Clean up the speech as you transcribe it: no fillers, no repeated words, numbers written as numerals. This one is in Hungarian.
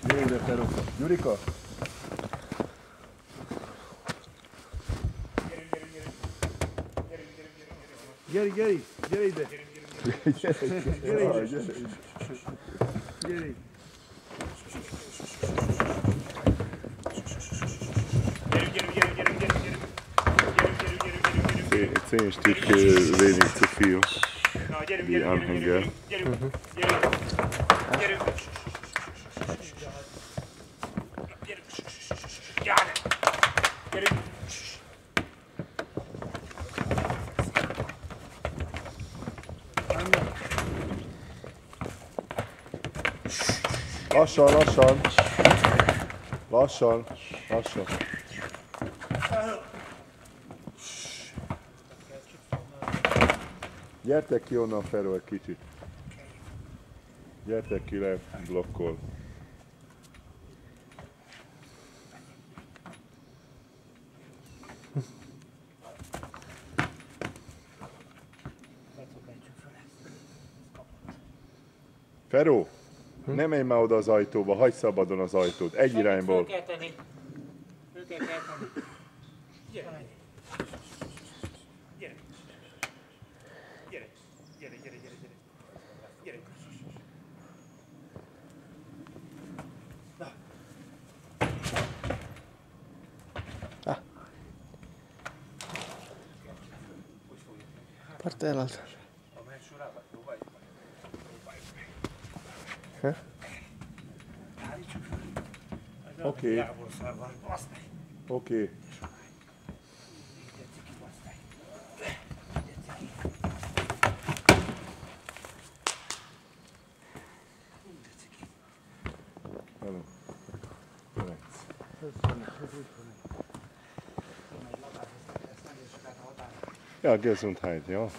Gyere ide, Fero. Gyurika! Gyere ide! Gyere ide! Gyere! Zehn Stück wenig zu viel, die Anhänger. Lassan, lassan! Lassan, lassan! Gyertek ki onnan, Fero, egy kicsit. Gyertek ki, le blokkol. Fero, ne menj már oda az ajtóba, hagyj szabadon az ajtót, egy irányból. Föl kell tenni. Föl kell tenni. Gyere. Gyere. Gyere. Gyere, gyere, gyere, gyere. Gyere. Parte dall'altro. Oké. Oké. Ja, Gesundheit, ja.